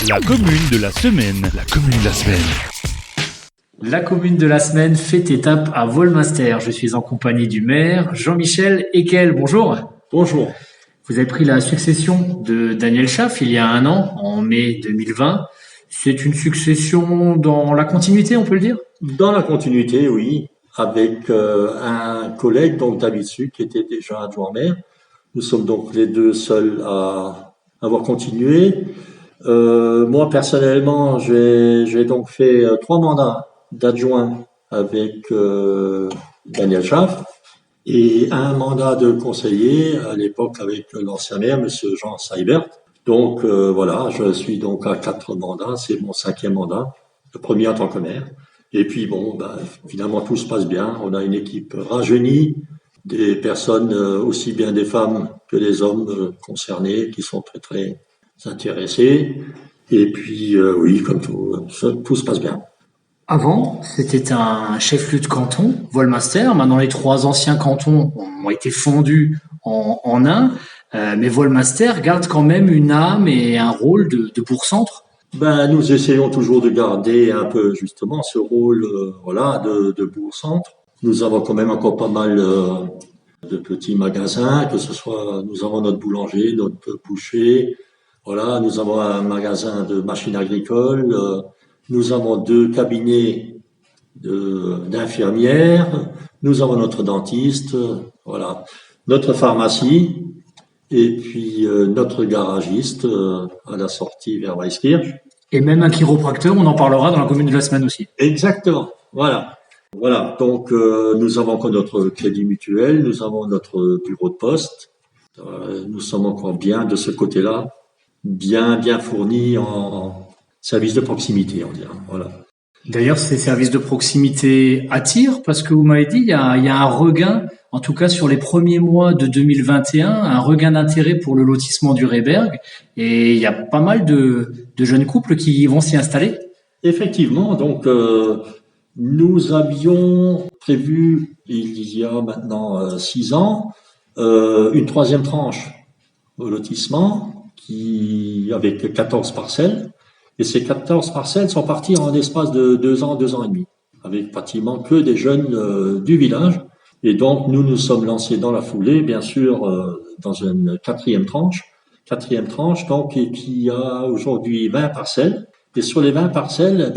La commune de la semaine. La commune de la semaine. La commune de la semaine fait étape à Volmaster. Je suis en compagnie du maire Jean-Michel Ekel. Bonjour. Bonjour. Vous avez pris la succession de Daniel Schaff il y a un an, en mai 2020. C'est une succession dans la continuité, on peut le dire? Dans la continuité, oui, avec un collègue, donc David Suc, qui était déjà adjoint maire. Nous sommes donc les deux seuls à avoir continué. Moi, personnellement, j'ai donc fait 3 mandats d'adjoint avec Daniel Schaff et un mandat de conseiller à l'époque avec l'ancien maire, monsieur Jean Seibert. Donc voilà, je suis donc à 4 mandats, c'est mon 5e mandat, le premier en tant que maire. Et puis bon, finalement tout se passe bien, on a une équipe rajeunie, des personnes, aussi bien des femmes que des hommes concernés, qui sont très très intéressés. Et puis oui, comme tout se passe bien. Avant, c'était un chef-lieu de canton, Volmaster. Maintenant, les 3 anciens cantons ont été fondus en un. Mais Volmaster garde quand même une âme et un rôle de bourg-centre. Nous essayons toujours de garder un peu justement ce rôle de bourg-centre. Nous avons quand même encore pas mal de petits magasins, que ce soit, nous avons notre boulanger, notre boucher, voilà, nous avons un magasin de machines agricoles, nous avons 2 cabinets d'infirmières, nous avons notre dentiste, voilà, notre pharmacie, et puis notre garagiste à la sortie vers Weiskirch. Et même un chiropracteur, on en parlera dans la commune de la semaine aussi. Exactement, voilà. Donc nous avons encore notre crédit mutuel, nous avons notre bureau de poste. Nous sommes encore bien de ce côté-là, bien fournis en services de proximité, on dirait. Voilà. D'ailleurs, ces services de proximité attirent parce que vous m'avez dit il y a un regain, en tout cas sur les premiers mois de 2021, un regain d'intérêt pour le lotissement du Rehberg, et il y a pas mal de jeunes couples qui vont s'y installer. Effectivement, donc nous avions prévu il y a maintenant 6 ans une 3e tranche au lotissement avec 14 parcelles. Et ces 14 parcelles sont parties en espace de 2 ans, 2 ans et demi, avec pratiquement que des jeunes du village. Et donc, nous sommes lancés dans la foulée, bien sûr, dans une 4e tranche, donc, qui a aujourd'hui 20 parcelles. Et sur les 20 parcelles,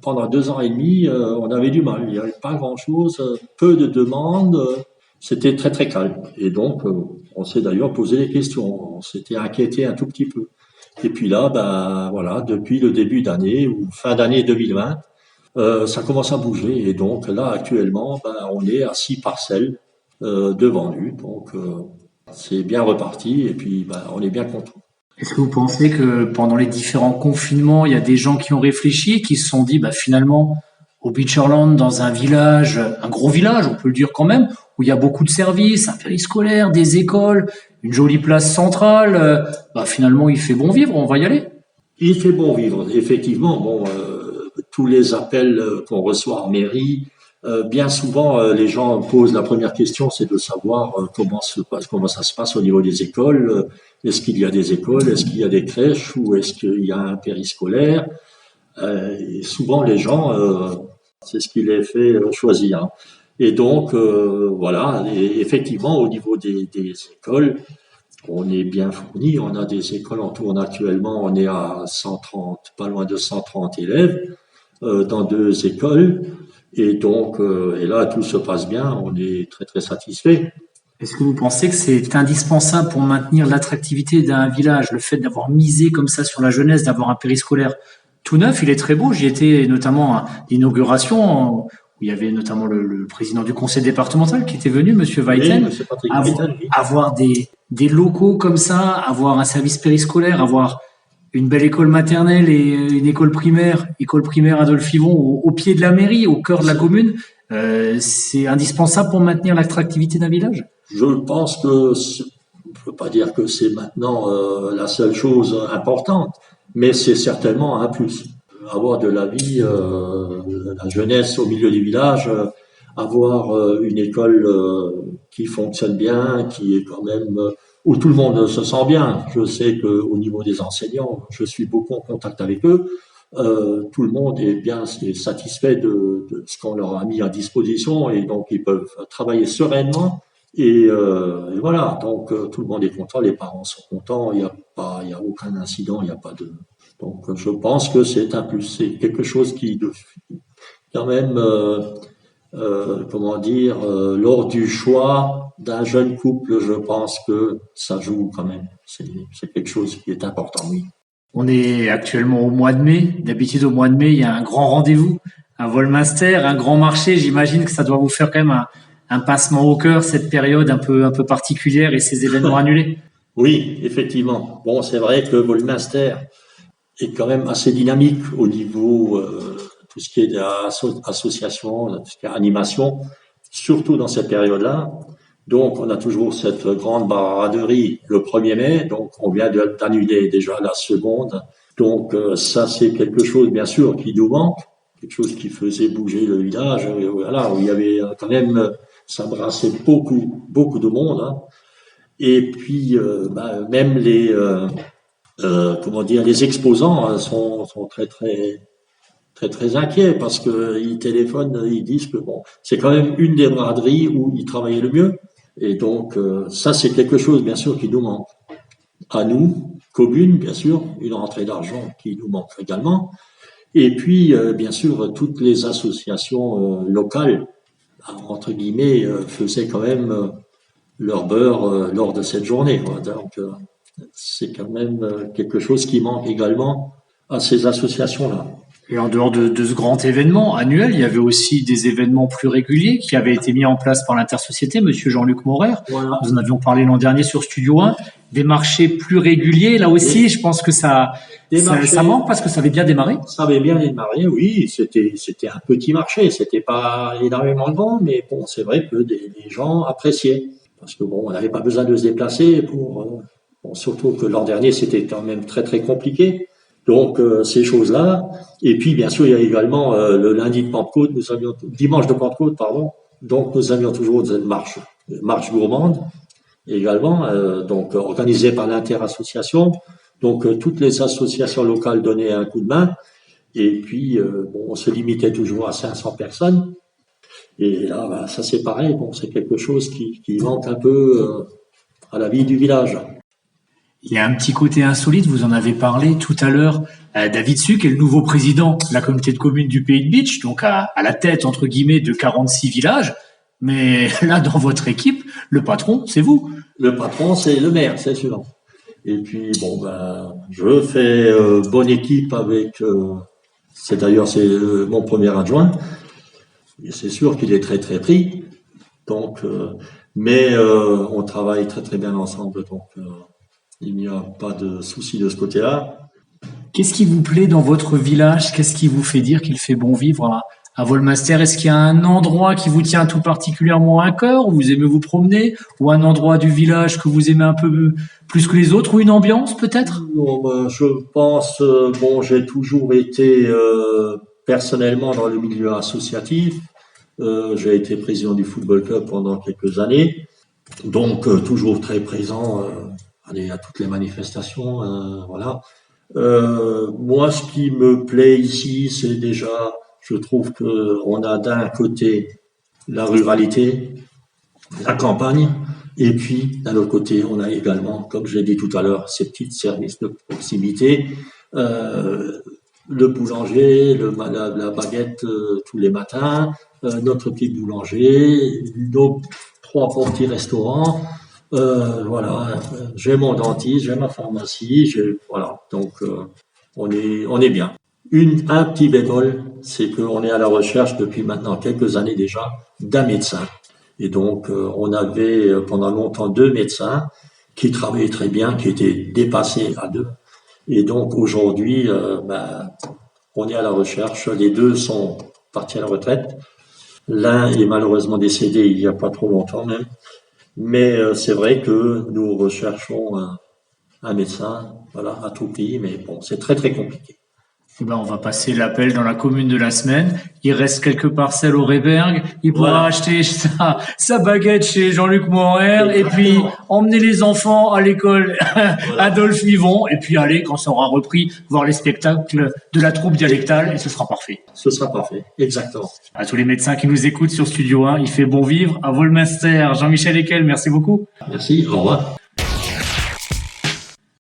pendant 2 ans et demi, on avait du mal. Il n'y avait pas grand-chose, peu de demandes. C'était très, très calme. Et donc, on s'est d'ailleurs posé des questions. On s'était inquiété un tout petit peu. Et puis là, depuis le début d'année ou fin d'année 2020, ça commence à bouger. Et donc là, actuellement, on est à 6 parcelles de vendues. Donc c'est bien reparti. Et puis on est bien content. Est-ce que vous pensez que pendant les différents confinements, il y a des gens qui ont réfléchi et qui se sont dit, finalement, au Beacherland, dans un village, un gros village, on peut le dire quand même, où il y a beaucoup de services, un périscolaire, des écoles, une jolie place centrale, finalement il fait bon vivre, on va y aller. Il fait bon vivre, effectivement. Tous les appels qu'on reçoit en mairie, bien souvent les gens posent la première question, c'est de savoir comment ça se passe au niveau des écoles. Est-ce qu'il y a des écoles, est-ce qu'il y a des crèches ou est-ce qu'il y a un périscolaire? Et souvent les gens, c'est ce qui les fait choisir. Et donc et effectivement au niveau des écoles, on est bien fourni. On a des écoles en tourne actuellement. On est à 130, pas loin de 130 élèves dans 2 écoles. Et donc, et là, tout se passe bien. On est très, très satisfait. Est-ce que vous pensez que c'est indispensable pour maintenir l'attractivité d'un village, le fait d'avoir misé comme ça sur la jeunesse, d'avoir un périscolaire tout neuf? Il est très beau. J'y étais notamment à l'inauguration, où il y avait notamment le président du conseil départemental qui était venu, monsieur Weiten. Avoir des locaux comme ça, avoir un service périscolaire, avoir une belle école maternelle et une école primaire Adolphe Yvon au pied de la mairie, au cœur de la commune, c'est indispensable pour maintenir l'attractivité d'un village? Je pense que, je ne peux pas dire que c'est maintenant la seule chose importante, mais c'est certainement un plus. Avoir de la vie, la jeunesse au milieu du village, avoir une école qui fonctionne bien, qui est quand même où tout le monde se sent bien. Je sais qu'au niveau des enseignants, je suis beaucoup en contact avec eux. Tout le monde est bien satisfait de ce qu'on leur a mis à disposition et donc ils peuvent travailler sereinement. Et voilà, donc tout le monde est content, les parents sont contents, il y a aucun incident, il n'y a pas de. Donc je pense que c'est un plus, c'est quelque chose qui quand même, comment dire, lors du choix d'un jeune couple, je pense que ça joue quand même. C'est quelque chose qui est important, oui. On est actuellement au mois de mai. D'habitude, au mois de mai, il y a un grand rendez-vous, un Volmaster, un grand marché. J'imagine que ça doit vous faire quand même un pincement au cœur, cette période un peu particulière et ces événements annulés. Oui, effectivement. Bon, c'est vrai que Volmaster est quand même assez dynamique au niveau tout ce qui est association, tout ce qui est animation, surtout dans cette période-là. Donc, on a toujours cette grande braderie le 1er mai, donc on vient d'annuler déjà la seconde. Donc, ça, c'est quelque chose, bien sûr, qui nous manque, quelque chose qui faisait bouger le village, voilà, où il y avait quand même, ça brassait beaucoup de monde, hein. Et puis, même les exposants sont très inquiets parce que ils téléphonent, ils disent que bon, c'est quand même une des braderies où ils travaillaient le mieux. Et donc, ça, c'est quelque chose, bien sûr, qui nous manque. À nous, communes, bien sûr, une rentrée d'argent qui nous manque également. Et puis, bien sûr, toutes les associations locales, entre guillemets, faisaient quand même leur beurre lors de cette journée. Donc, c'est quand même quelque chose qui manque également à ces associations-là. Et en dehors de ce grand événement annuel, il y avait aussi des événements plus réguliers qui avaient été mis en place par l'intersociété, monsieur Jean-Luc Maurer. Voilà. Nous en avions parlé l'an dernier sur Studio 1. Des marchés plus réguliers, là aussi, je pense que ça manque parce que ça avait bien démarré. Ça avait bien démarré, oui. C'était un petit marché. C'était pas énormément grand, mais bon, c'est vrai que les gens appréciaient. Parce que bon, on n'avait pas besoin de se déplacer surtout que l'an dernier, c'était quand même très compliqué. Donc ces choses-là, et puis bien sûr il y a également le lundi de Pentecôte, dimanche de Pentecôte, pardon. Donc nous avions toujours une marche gourmande également, donc organisée par l'interassociation. Donc toutes les associations locales donnaient un coup de main, et puis on se limitait toujours à 500 personnes. Et là, ça c'est pareil, bon, c'est quelque chose qui manque un peu à la vie du village. Il y a un petit côté insolite, vous en avez parlé tout à l'heure. David Suc est le nouveau président de la communauté de communes du Pays de Bitche, donc à la tête, entre guillemets, de 46 villages. Mais là, dans votre équipe, le patron, c'est vous. Le patron, c'est le maire, c'est sûr. Et puis, je fais bonne équipe avec... c'est mon premier adjoint. Et c'est sûr qu'il est très pris. Donc, mais on travaille très bien ensemble, donc... il n'y a pas de souci de ce côté-là. Qu'est-ce qui vous plaît dans votre village? Qu'est-ce qui vous fait dire qu'il fait bon vivre à Volmaster? Est-ce qu'il y a un endroit qui vous tient tout particulièrement à cœur, où vous aimez vous promener, ou un endroit du village que vous aimez un peu plus que les autres, ou une ambiance peut-être? Non, je pense, j'ai toujours été personnellement dans le milieu associatif. J'ai été président du football club pendant quelques années, donc toujours très présent. Aller à toutes les manifestations, voilà. Moi, ce qui me plaît ici, c'est déjà, je trouve que on a d'un côté la ruralité, la campagne, et puis d'un autre côté, on a également, comme je l'ai dit tout à l'heure, ces petits services de proximité, le boulanger, la baguette tous les matins, notre petit boulanger, nos 3 petits restaurants. Voilà, j'ai mon dentiste, j'ai ma pharmacie, voilà, donc on est bien. Un petit bémol, c'est qu'on est à la recherche depuis maintenant quelques années déjà d'un médecin. Et donc on avait pendant longtemps 2 médecins qui travaillaient très bien, qui étaient dépassés à 2. Et donc aujourd'hui, on est à la recherche. Les 2 sont partis à la retraite. L'un est malheureusement décédé il n'y a pas trop longtemps même. Mais c'est vrai que nous recherchons un médecin, voilà, à tout prix, mais bon, c'est très compliqué. Eh ben, on va passer l'appel dans la commune de la semaine. Il reste quelques parcelles au Réberg. Il pourra acheter sa baguette chez Jean-Luc Morer et puis emmener les enfants à l'école Adolphe Vivon et puis aller, quand ça aura repris, voir les spectacles de la troupe dialectale et ce sera parfait. Ce sera parfait, exactement. À tous les médecins qui nous écoutent sur Studio 1, il fait bon vivre. À Volminster, Jean-Michel Ekel, merci beaucoup. Merci, au revoir.